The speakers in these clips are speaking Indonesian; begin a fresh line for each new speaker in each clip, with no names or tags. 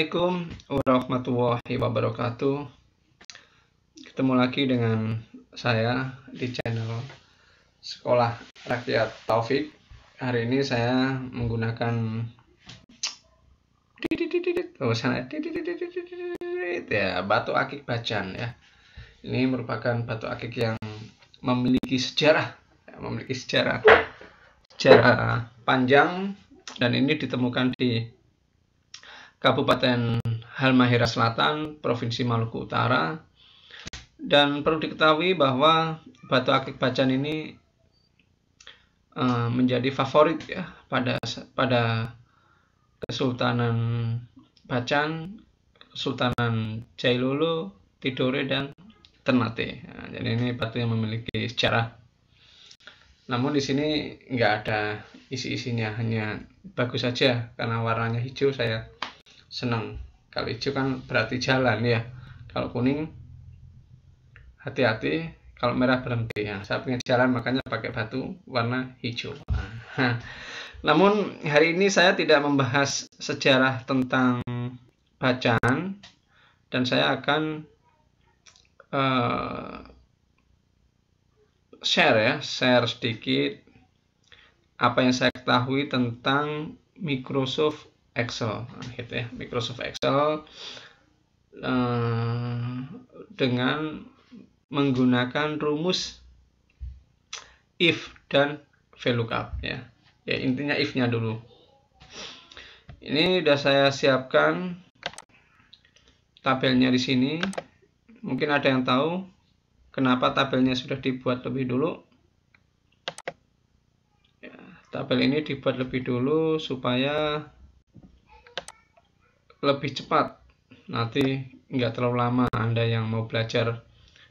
Assalamualaikum warahmatullahi wabarakatuh. Ketemu lagi dengan saya di channel Sekolah Rakyat Taufik. Hari ini saya menggunakan batu akik bacan ya. Ini merupakan batu akik yang memiliki sejarah panjang, dan ini ditemukan di Kabupaten Halmahera Selatan, Provinsi Maluku Utara. Dan perlu diketahui bahwa batu akik bacan ini menjadi favorit ya pada Kesultanan Bacan, Kesultanan Jailolo, Tidore, dan Ternate. Nah, jadi ini batu yang memiliki sejarah. Namun di sini nggak ada isi-isinya, hanya bagus saja karena warnanya hijau. Saya senang. Kalau hijau kan berarti jalan ya. Kalau kuning hati-hati, kalau merah berhenti ya. Saya pengen jalan, makanya pakai batu warna hijau. Namun hari ini saya tidak membahas sejarah tentang bacan, dan saya akan share sedikit apa yang saya ketahui tentang Microsoft Excel, gitu ya. Microsoft Excel dengan menggunakan rumus if dan VLOOKUP ya. Ya intinya if-nya dulu. Ini udah saya siapkan tabelnya di sini. Mungkin ada yang tahu kenapa tabelnya sudah dibuat lebih dulu. Ya, tabel ini dibuat lebih dulu supaya lebih cepat, nanti nggak terlalu lama Anda yang mau belajar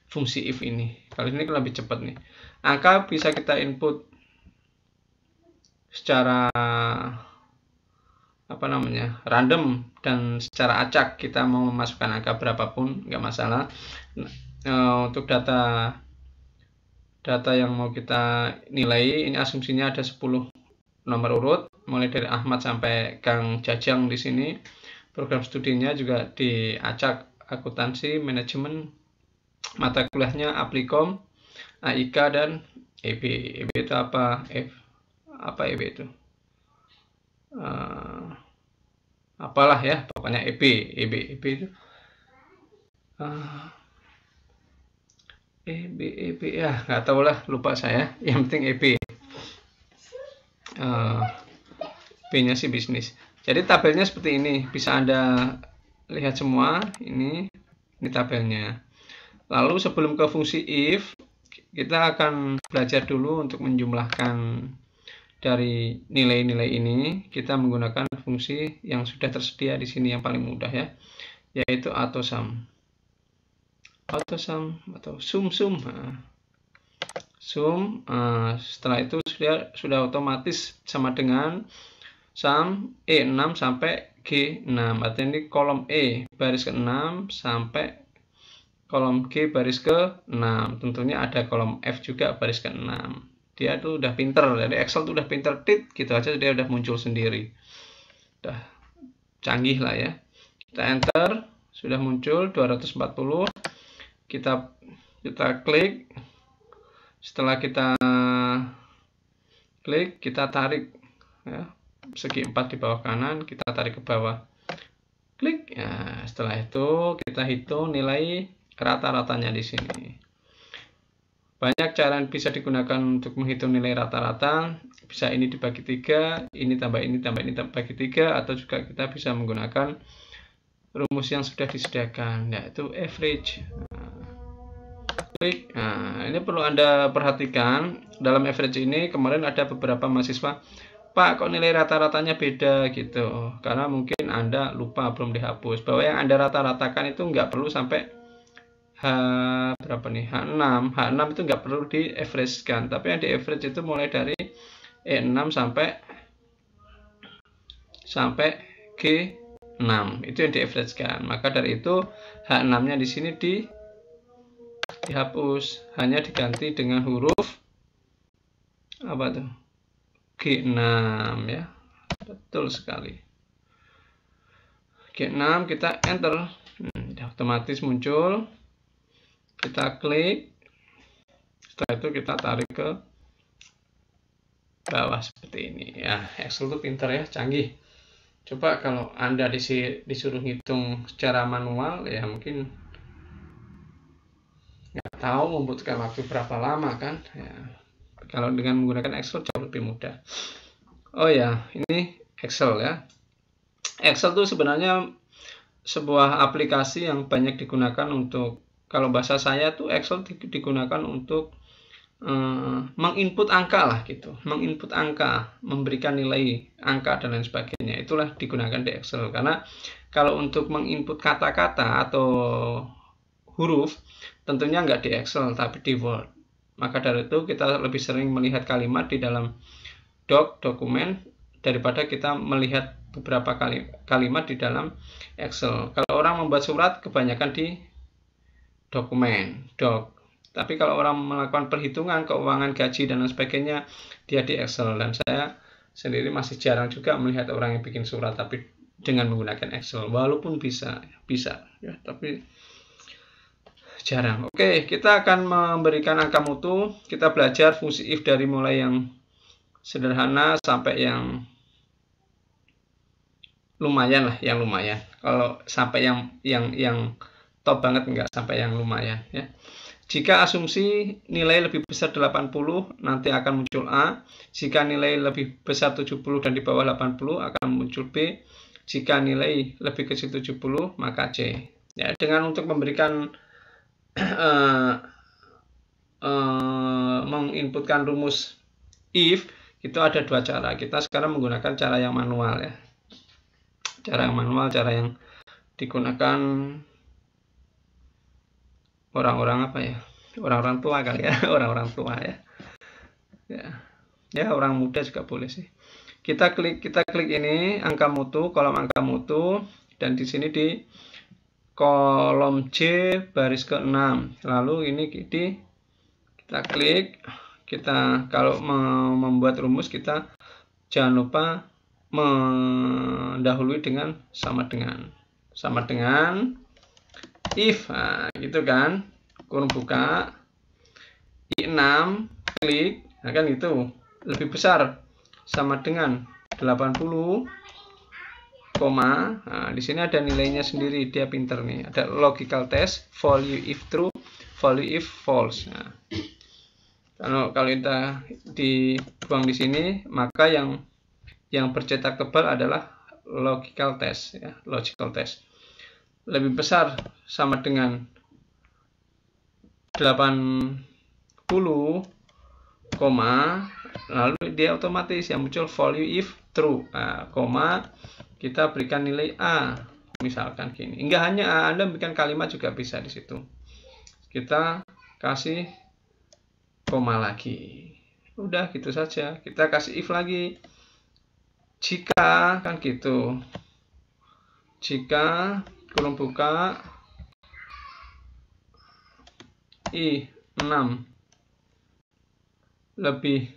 fungsi if ini. Kalau ini kan lebih cepat nih. Angka bisa kita input secara random dan secara acak. Kita mau memasukkan angka berapapun nggak masalah. Untuk data yang mau kita nilai, ini asumsinya ada 10 nomor urut, mulai dari Ahmad sampai Kang Jajang di sini. Program studinya juga diacak akuntansi, manajemen, mata kuliahnya Aplikom, AIK, dan EB. EB itu apa? Apa EB itu? Apalah ya, pokoknya EB itu EB ya, nggak tahu lah, lupa saya. Yang penting EB. B-nya sih bisnis. Jadi tabelnya seperti ini, bisa Anda lihat semua. Ini tabelnya. Lalu sebelum ke fungsi if, kita akan belajar dulu untuk menjumlahkan dari nilai-nilai ini. Kita menggunakan fungsi yang sudah tersedia di sini yang paling mudah ya, yaitu AutoSum atau sum. Setelah itu sudah otomatis sama dengan sum E6 sampai G6. Artinya ini kolom E baris ke-6 sampai kolom G baris ke-6. Tentunya ada kolom F juga baris ke-6. Dia tuh udah pinter, dari Excel tuh udah pinter, gitu aja dia udah muncul sendiri. Udah canggih lah ya. Kita enter, sudah muncul 240. Kita klik. Setelah kita klik, kita tarik ya, segi 4 di bawah kanan, kita tarik ke bawah, klik ya. Setelah itu kita hitung nilai rata-ratanya di sini. Banyak cara yang bisa digunakan untuk menghitung nilai rata-rata. Bisa ini dibagi 3, ini tambah ini bagi 3, atau juga kita bisa menggunakan rumus yang sudah disediakan, yaitu average. Klik. Nah, ini perlu Anda perhatikan. Dalam average ini kemarin ada beberapa mahasiswa, Pak, kok nilai rata-ratanya beda gitu. Karena mungkin Anda lupa, belum dihapus. Bahwa yang Anda rata-ratakan itu nggak perlu sampai H6 itu nggak perlu di average kan. Tapi yang di average itu mulai dari E6 sampai G6. Itu yang di average kan. Maka dari itu H6-nya di sini dihapus, hanya diganti dengan huruf apa tuh? G6 ya. Betul sekali. G6 kita enter, otomatis muncul. Kita klik, setelah itu kita tarik ke bawah seperti ini ya. Excel itu pinter ya, canggih. Coba kalau Anda disuruh hitung secara manual ya mungkin nggak tahu membutuhkan waktu berapa lama kan ya. Kalau dengan menggunakan Excel jauh lebih mudah. Oh ya, ini Excel ya. Excel itu sebenarnya sebuah aplikasi yang banyak digunakan untuk, kalau bahasa saya tuh Excel digunakan untuk menginput angka lah gitu, menginput angka, memberikan nilai angka dan lain sebagainya. Itulah digunakan di Excel. Karena kalau untuk menginput kata-kata atau huruf tentunya nggak di Excel tapi di Word. Maka dari itu kita lebih sering melihat kalimat di dalam dokumen daripada kita melihat beberapa kalimat di dalam Excel. Kalau orang membuat surat kebanyakan di dokumen, tapi kalau orang melakukan perhitungan keuangan, gaji dan lain sebagainya, dia di Excel. Dan saya sendiri masih jarang juga melihat orang yang bikin surat tapi dengan menggunakan Excel. Walaupun bisa ya, tapi jarang. Oke, kita akan memberikan angka mutu. Kita belajar fungsi if dari mulai yang sederhana sampai yang lumayan lah, yang lumayan. Kalau sampai yang top banget enggak, sampai yang lumayan ya. Jika asumsi nilai lebih besar 80, nanti akan muncul A. Jika nilai lebih besar 70 dan di bawah 80, akan muncul B. Jika nilai lebih kecil 70, maka C. Ya, dengan untuk memberikan menginputkan rumus if, itu ada dua cara. Kita sekarang menggunakan cara yang manual ya. Cara yang manual, cara yang digunakan orang-orang apa ya, orang-orang tua kali ya, orang-orang tua ya. Ya orang muda juga boleh sih. Kita klik ini angka mutu, kolom angka mutu, dan di sini di kolom C baris ke-6. Lalu ini kita klik. Kita kalau membuat rumus kita jangan lupa mendahului dengan sama dengan if, nah, gitu kan, kurung buka I6, klik, nah kan gitu, lebih besar sama dengan 80, koma, nah di sini ada nilainya sendiri, dia pinter nih, ada logical test, value if true, value if false. Nah, kalau kita dibuang di sini, maka yang bercetak tebal adalah logical test ya, logical test. Lebih besar sama dengan 80, koma, lalu dia otomatis yang muncul value if true, nah, koma, kita berikan nilai A, misalkan gini. Enggak hanya A, Anda berikan kalimat juga bisa di situ. Kita kasih koma lagi. Udah gitu saja. Kita kasih if lagi. Jika kan gitu. Jika kurung buka I6 lebih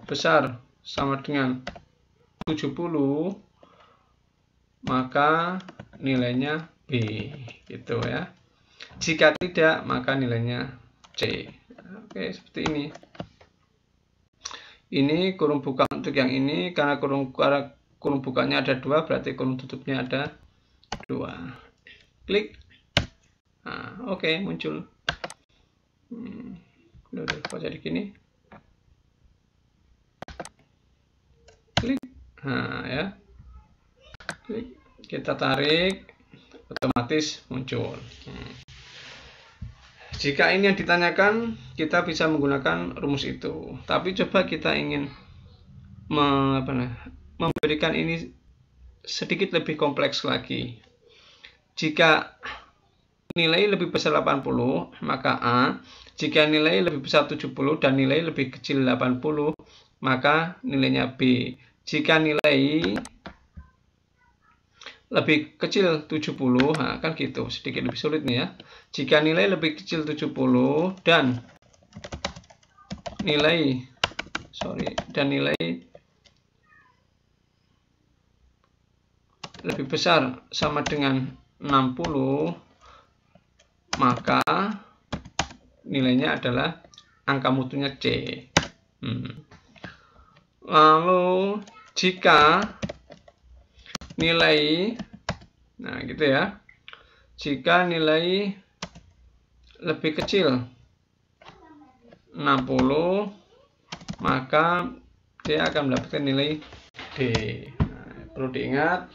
besar sama dengan 70, maka nilainya B gitu ya. Jika tidak, maka nilainya C. Oke, seperti ini. Ini kurung buka untuk yang ini, karena kurung bukanya ada 2, berarti kurung tutupnya ada 2. Klik. Nah, oke, muncul. Udah kok jadi gini. Klik. Nah, ya. Klik. Kita tarik, otomatis muncul. Jika ini yang ditanyakan, kita bisa menggunakan rumus itu. Tapi coba kita ingin memberikan ini sedikit lebih kompleks lagi. Jika nilai lebih besar 80, maka A. Jika nilai lebih besar 70 dan nilai lebih kecil 80, maka nilainya B. Jika nilai lebih kecil 70, nah kan gitu, sedikit lebih sulit nih ya. Jika nilai lebih kecil 70 dan nilai lebih besar sama dengan 60, maka nilainya adalah angka mutunya C. Lalu jika nilai, nah gitu ya, jika nilai lebih kecil 60, maka dia akan mendapatkan nilai D. Nah, perlu diingat,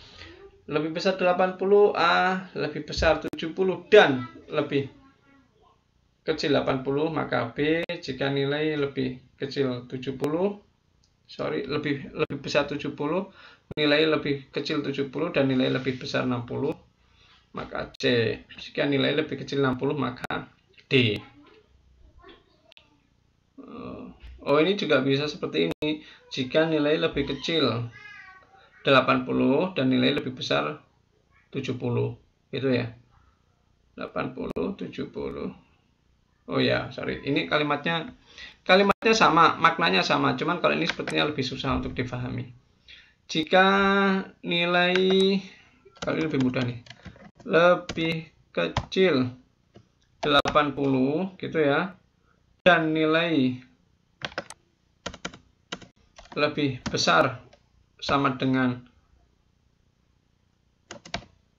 lebih besar 80, A lebih besar 70, dan lebih kecil 80, maka B. Jika nilai lebih kecil 70, lebih besar 70, nilai lebih kecil 70 dan nilai lebih besar 60, maka C. Jika nilai lebih kecil 60, maka D. Oh, ini juga bisa seperti ini. Jika nilai lebih kecil 80 dan nilai lebih besar 70, gitu ya. 80, 70. Oh ya, sorry. Ini kalimatnya sama, maknanya sama. Cuman kalau ini sepertinya lebih susah untuk difahami. Jika nilai, kalau ini lebih mudah nih, lebih kecil 80, gitu ya, dan nilai lebih besar sama dengan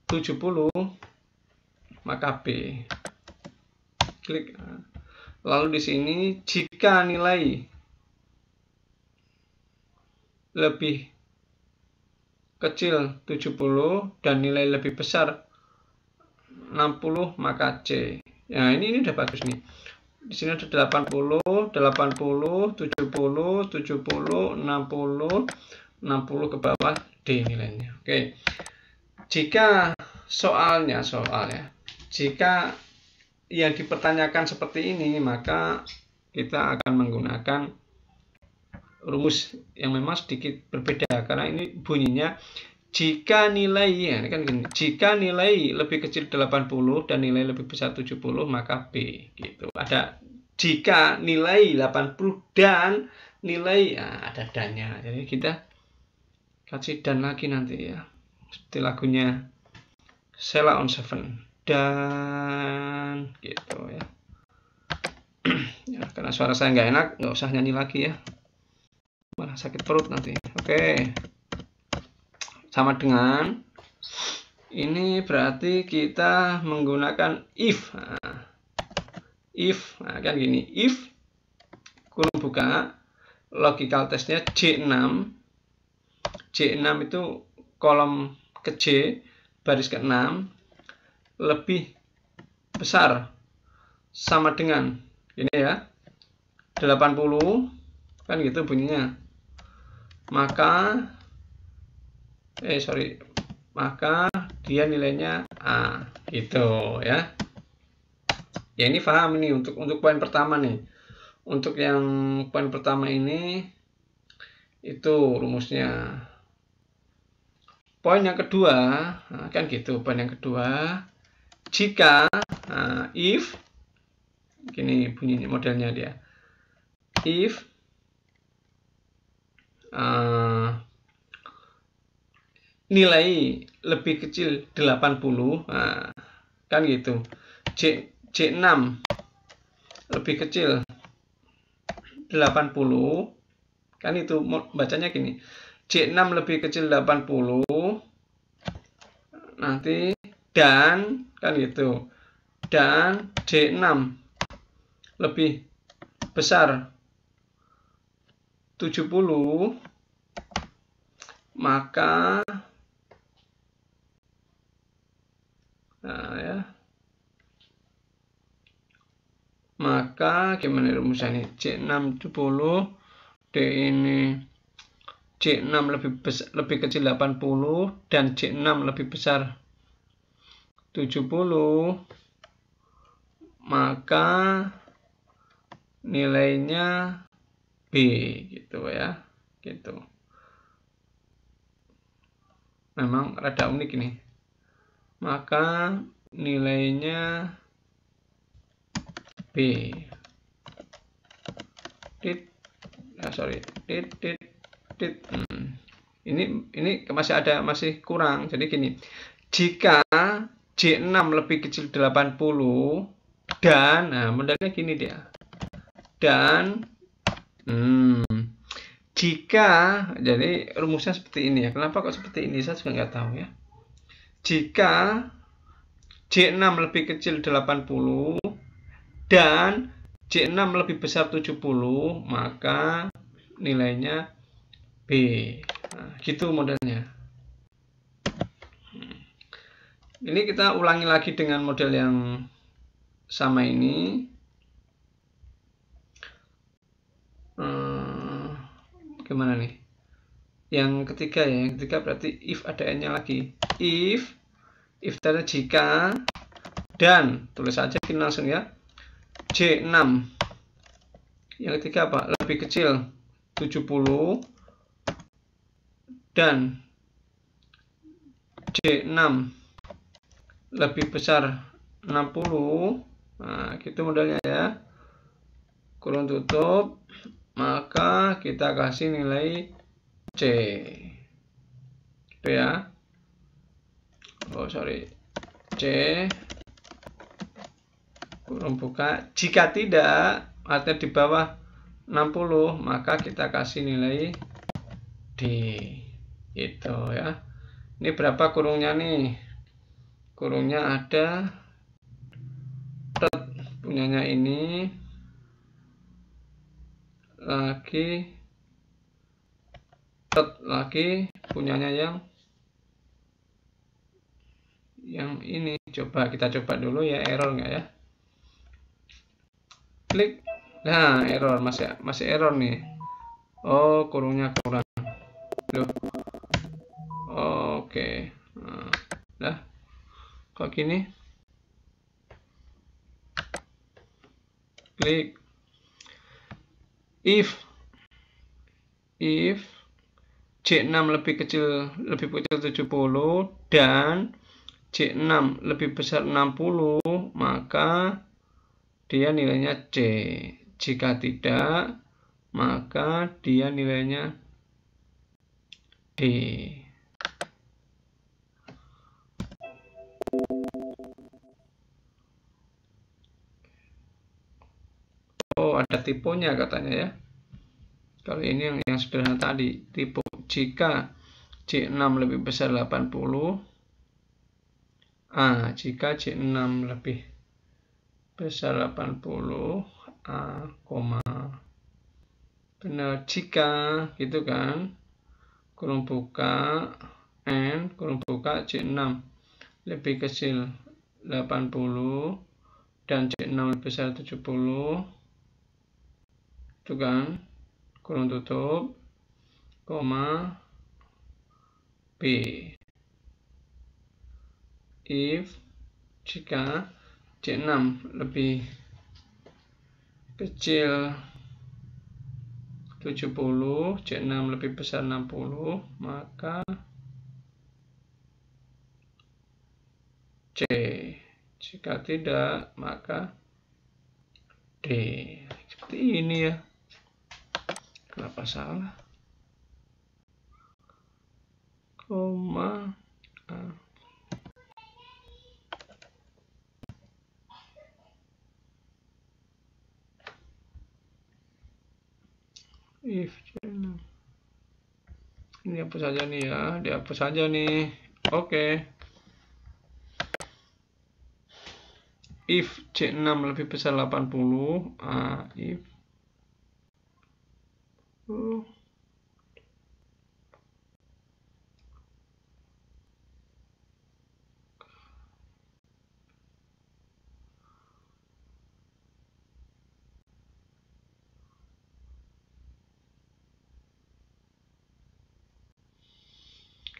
70, maka B. Klik. Lalu di sini jika nilai lebih kecil 70 dan nilai lebih besar 60, maka C. Ya, ini udah bagus nih. Di sini ada 80, 80, 70, 70, 60, 60 ke bawah, D nilainya. Oke. Jika soalnya, jika yang dipertanyakan seperti ini, maka kita akan menggunakan rumus yang memang sedikit berbeda, karena ini bunyinya jika nilai, ya kan gini, jika nilai lebih kecil 80 dan nilai lebih besar 70, maka B, gitu. Ada jika nilai 80 dan nilai, ya, ada dannya. Jadi kita kasih dan lagi nanti ya. Seperti lagunya Sheila on 7. Dan gitu ya. Ya, karena suara saya nggak enak, nggak usah nyanyi lagi ya, malah sakit perut nanti. Oke, sama dengan ini berarti kita menggunakan if. If, nah, kan gini, if kurung buka, logical testnya J6 itu kolom ke J baris ke-6 lebih besar sama dengan ini ya, 80, kan gitu bunyinya, maka maka dia nilainya A, gitu ya. Ya, ini paham ini untuk poin pertama nih. Untuk yang poin pertama ini itu rumusnya. Poin yang kedua, nah, kan gitu. Poin yang kedua, jika if gini bunyinya, modelnya dia. If nilai lebih kecil 80, nah, kan gitu. J6 lebih kecil 80, kan itu bacanya gini. J6 lebih kecil 80, nanti dan kan gitu. Dan J6 lebih besar 70, maka maka gimana rumusnya? C6 70, D ini C6 lebih kecil 80 dan C6 lebih besar 70, maka nilainya B, gitu ya. Gitu. Memang rada unik ini. Maka nilainya B. Ini masih kurang. Jadi gini, jika J6 lebih kecil 80 dan modelnya gini dia. Dan jika, jadi rumusnya seperti ini ya. Kenapa kok seperti ini? Saya juga nggak tahu ya. Jika J6 lebih kecil 80 dan J6 lebih besar 70, maka nilainya B. Nah, gitu modelnya. Ini kita ulangi lagi dengan model yang sama ini. Gimana nih? Yang ketiga ya, yang ketiga berarti if ada n-nya lagi. If tadi jika, dan tulis aja gini langsung ya. J6 yang ketiga apa? Lebih kecil 70 dan J6 lebih besar 60. Nah, gitu modelnya ya. Kurung tutup, maka kita kasih nilai C. Gitu ya. C kurung buka. Jika tidak, artinya di bawah 60, maka kita kasih nilai D. Gitu ya. Ini berapa kurungnya nih? Kurungnya ada punyanya ini lagi punyanya yang ini. Kita coba dulu ya, error nggak ya? Klik. Nah, error, masih error nih. Oh, kurungnya kurang. Loh. Oke. Nah, kok gini? Klik. If J6 lebih kecil 70 dan J6 lebih besar 60, maka dia nilainya C. Jika tidak, maka dia nilainya D. Oh, ada tipenya katanya ya. Kalau ini yang sederhana tadi, tipe jika J6 lebih besar 80, jika J6 lebih besar 80, benar jika gitu kan, kurung buka N, kurung buka J6 lebih kecil 80 dan J6 lebih besar 70, itu kan, kurung tutup, koma, B. If jika J6 lebih kecil 70, J6 lebih besar 60, maka C. Jika tidak, maka D. Seperti ini ya. Kenapa salah? Koma if ini hapus saja nih ya, dihapus saja nih. Oke. If J6 lebih besar 80, if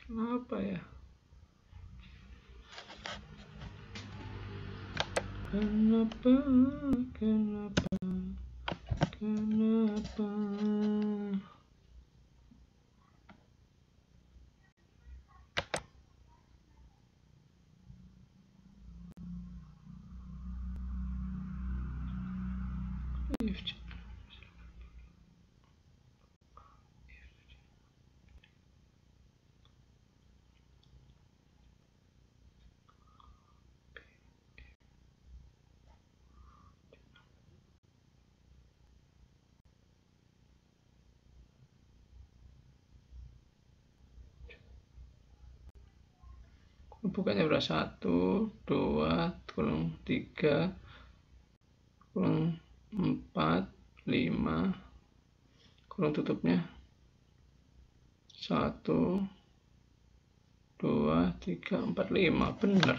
kenapa ya? Kenapa? Bukanya berapa? 1, 2, kurang 3, kurang 4, 5, kurang tutupnya 1, 2, 3, 4, 5. Bener.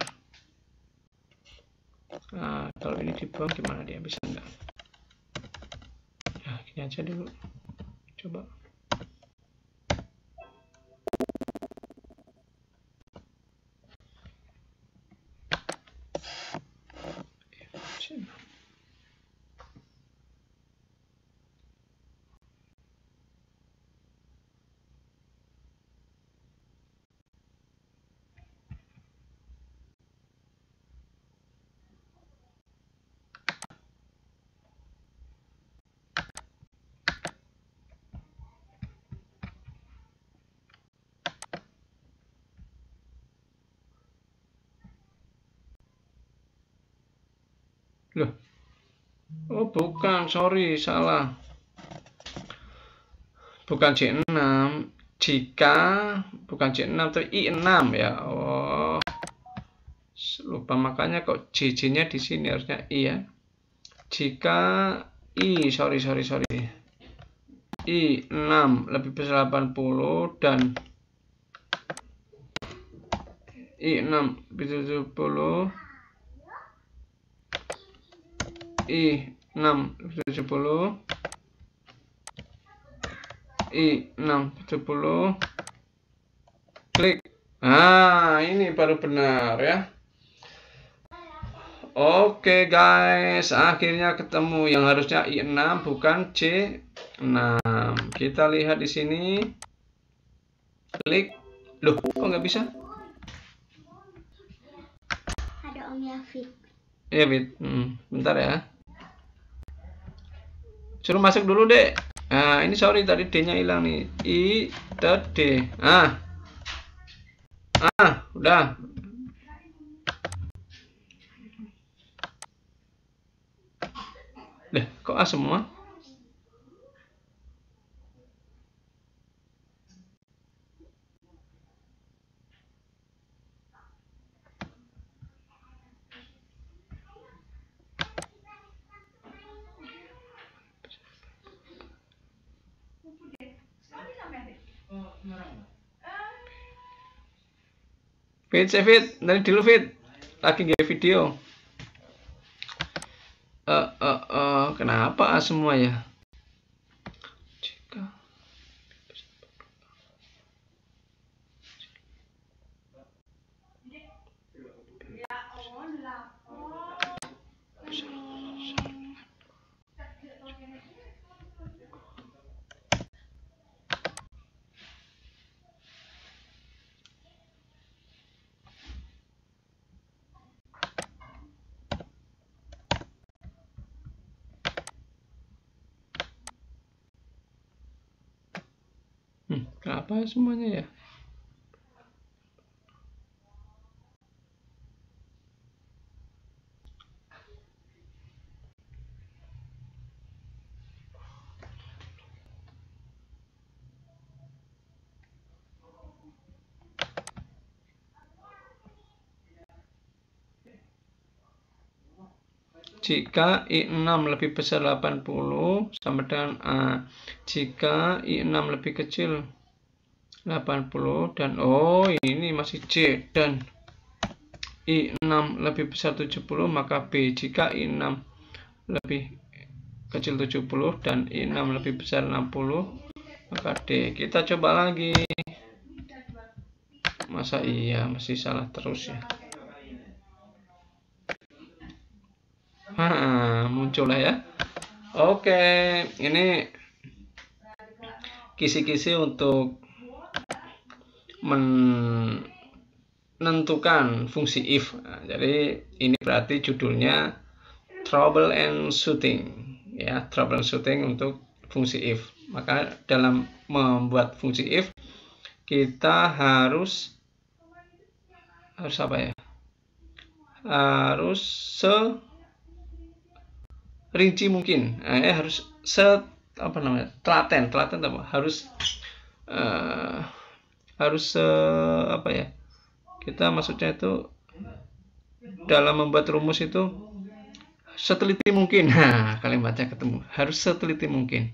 Nah, kalau ini dibuang gimana dia? Bisa enggak? Ya, gini aja dulu. Coba. Loh. Oh, bukan, sorry, salah. Bukan C6. Jika bukan C6 tapi I6 ya. Oh. Lupa, makanya kok JJ-nya di sini, harusnya I ya. Jika sorry. I6 lebih besar 80 dan I6 lebih 70, I6 lebih 70, I6 70, klik. Nah, ini baru benar ya. Oke guys, akhirnya ketemu yang harusnya I6 bukan C6. Kita lihat di sini. Klik. Loh, kok nggak bisa?
Ada Omnya Fit.
Iya, Fit. Bentar ya. Suruh masuk dulu, Dek. Nah, ini sorry tadi D-nya hilang nih. I, D. Udah. Deh, kok A semua? Fit, dari dulu Fit. Lagi nge video. Kenapa A semua ya? Jika kenapa semuanya ya? Jika I6 lebih besar 80 sama dengan A. Jika I6 lebih kecil 80 dan ini masih C dan I6 lebih besar 70 maka B. Jika I6 lebih kecil 70 dan I6 lebih besar 60 maka D. Kita coba lagi. Masa iya masih salah terus ya? Muncul lah ya. Oke, ini kisi-kisi untuk menentukan fungsi if. Nah, jadi ini berarti judulnya trouble and shooting ya, trouble and shooting untuk fungsi if. Maka dalam membuat fungsi if kita harus apa ya? Harus serinci mungkin. Harus telaten apa? Harus apa ya? Kita maksudnya itu dalam membuat rumus itu seteliti mungkin. Nah, kalimatnya ketemu. Harus seteliti mungkin.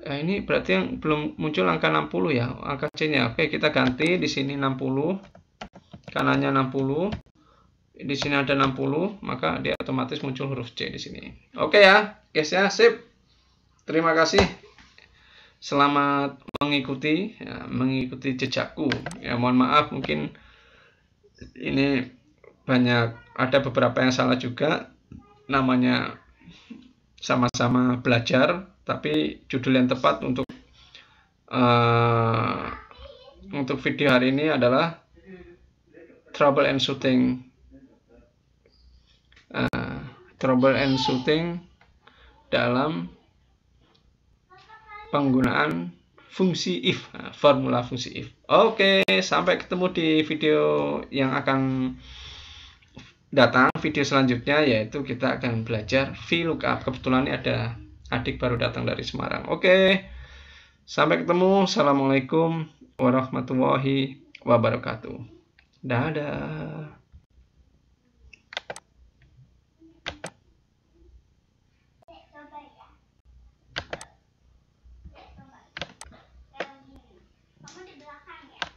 Nah, ini berarti yang belum muncul angka 60 ya, angka C-nya. Oke, kita ganti di sini 60. Kanannya 60. Di sini ada 60, maka dia otomatis muncul huruf C di sini. Oke ya, guys ya, sip. Terima kasih. Selamat mengikuti, ya, mengikuti jejakku. Ya, mohon maaf mungkin ini ada beberapa yang salah juga. Namanya sama-sama belajar, tapi judul yang tepat untuk video hari ini adalah Trouble and Shooting. Trouble and Shooting dalam penggunaan fungsi if, formula fungsi if. Oke, sampai ketemu di video yang akan datang, video selanjutnya, yaitu kita akan belajar VLOOKUP. Kebetulan ini ada adik baru datang dari Semarang. Oke, sampai ketemu. Assalamualaikum warahmatullahi wabarakatuh. Dadah.